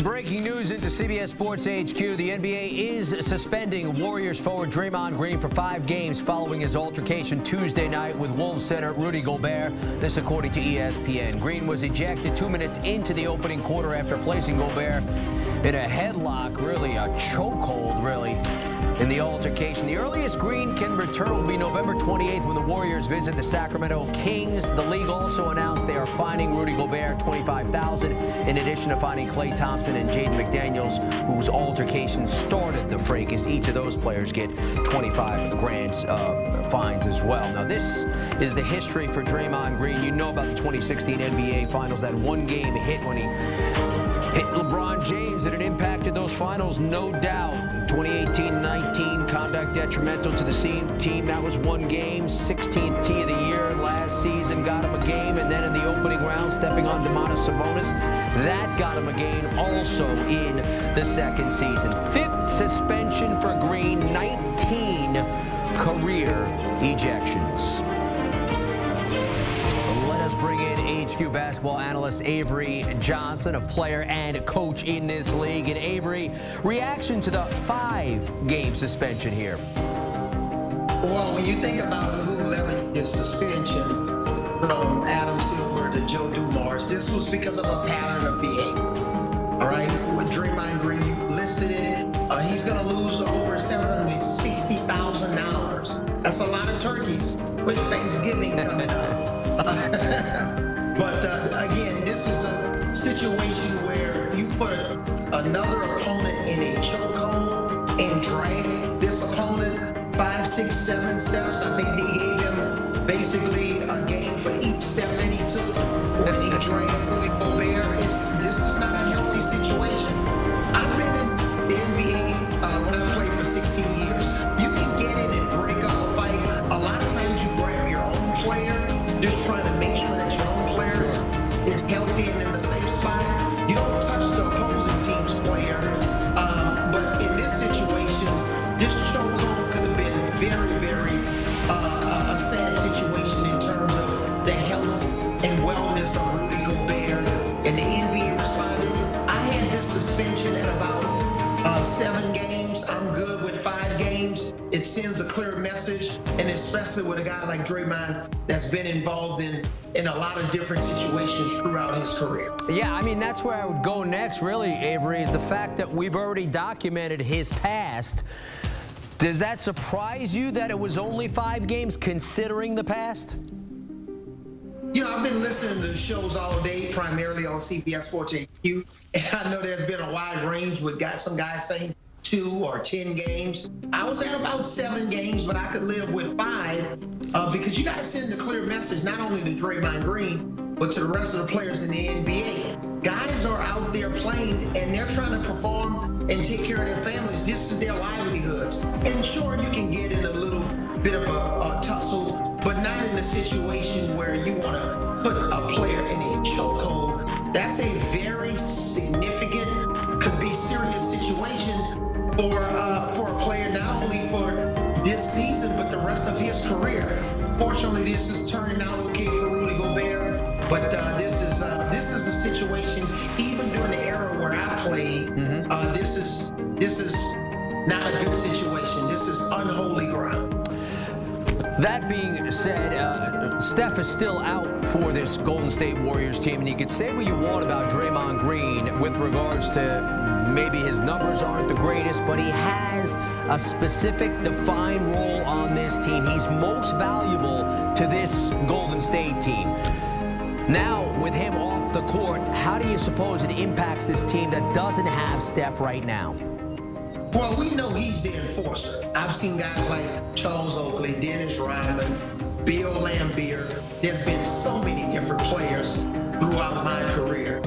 Breaking news into CBS Sports HQ. The NBA is suspending Warriors forward Draymond Green for 5 games following his altercation Tuesday night with Wolves center Rudy Gobert. This according to ESPN. Green was ejected 2 minutes into the opening quarter after placing Gobert in a headlock, really a chokehold, really, in the altercation. The earliest Green can return will be November 28th when the Warriors visit the Sacramento Kings. The league also announced they are fining Rudy Gobert $25,000 in addition to fining Klay Thompson and Jaden McDaniels, whose altercation started the fracas. Each of those players get 25 grand fines as well. Now, this is the history for Draymond Green. You know about the 2016 NBA Finals, that one-game hit when he hit LeBron James, and it impacted those finals, no doubt. 2018-19, conduct detrimental to the team. That was 1 game, 16th tee of the year last season, got him a game, and then in the opening round, stepping on Domantas Sabonis, that got him a game also in the second season. 5th suspension for Green, 19 career ejections. Bring in HQ basketball analyst Avery Johnson, a player and coach in this league. And Avery, reaction to the 5-game suspension here. Well, when you think about who levied his suspension from Adam Silver to Joe Dumars, this was because of a pattern of behavior. All right, with Draymond Green, you listed it. He's going to lose over $760,000. That's a lot of turkeys with Thanksgiving coming up. But again, this is a situation where you put another opponent in a chokehold and drag this opponent 5, 6, 7 steps. I think they gave him basically a game for each step that he took when he dragged Rudy Gobert. This is not a healthy situation. I've been in the NBA when I played for 16 years. You can get in and break up a fight. A lot of times you grab your own player, just trying to make sure that your own player is healthy and in the safe spot. You don't touch the opposing team's player. But in this situation, this chokehold could have been very, very a sad situation in terms of the health and wellness of Rudy Gobert. And the NBA responded. I had this suspension at about 7 games. I'm good with 5 games. It sends a clear message, and especially with a guy like Draymond that's been involved in a lot of different situations throughout his career. Yeah, I mean, that's where I would go next, really, Avery, is the fact that we've already documented his past. Does that surprise you that it was only 5 games, considering the past? You know, I've been listening to the shows all day, primarily on CBS Sports HQ, and I know there's been a wide range with some guys saying 2 or 10 games. I was at about 7 games, but I could live with 5 because you got to send a clear message, not only to Draymond Green, but to the rest of the players in the NBA. Guys are out there playing, and they're trying to perform and take care of their families. This is their livelihoods. And sure, you can get in a little bit of a tussle, but not in a situation where you want to put a player in a chokehold. That's a very significant, could be serious situation for a player, not only for this season, but the rest of his career. Fortunately, this is turning out okay for Rudy Gobert, but this is a situation, even during the era where I played, this is not a good situation. This is unholy ground. That being said, Steph is still out for this Golden State Warriors team, and you can say what you want about Draymond Green with regards to maybe his numbers aren't the greatest, but he has a specific defined role on this team. He's most valuable to this Golden State team. Now, with him off the court, how do you suppose it impacts this team that doesn't have Steph right now? Well, we know he's the enforcer. I've seen guys like Charles Oakley, Dennis Rodman, Bill Laimbeer. There's been so many different players throughout my career.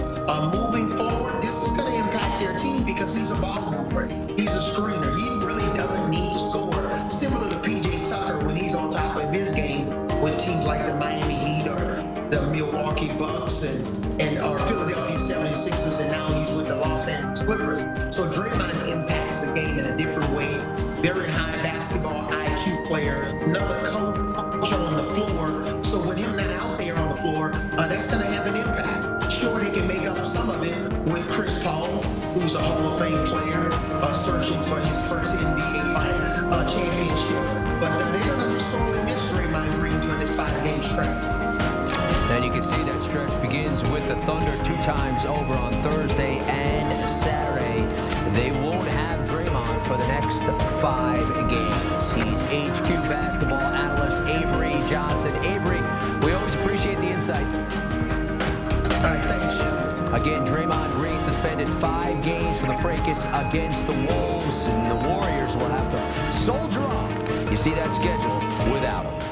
Moving forward, this is going to impact their team because he's a ball mover. He's a screener. He really doesn't need to score. Similar to P.J. Tucker when he's on top of his game with teams like the Miami Heat or the Milwaukee Bucks or Philadelphia 76ers, and now he's with the Los Angeles Clippers. So Draymond impacts the game in a different way. Very high basketball IQ player, another coach on the floor. So with him not out there on the floor, that's going to have an impact. Sure, they can make up some of it with Chris Paul Hall of Fame player, searching for his first NBA championship. But they're going to sorely miss Draymond Green during this 5-game stretch. And you can see that stretch begins with the Thunder 2 times over on Thursday and Saturday. They won't have Draymond for the next 5 games. He's HQ basketball analyst Avery Johnson. Avery, we always appreciate the insight. All right, thanks, Jim. Again, Draymond Green suspended 5 games for the fracas against the Wolves, and the Warriors will have to soldier on. You see that schedule without him.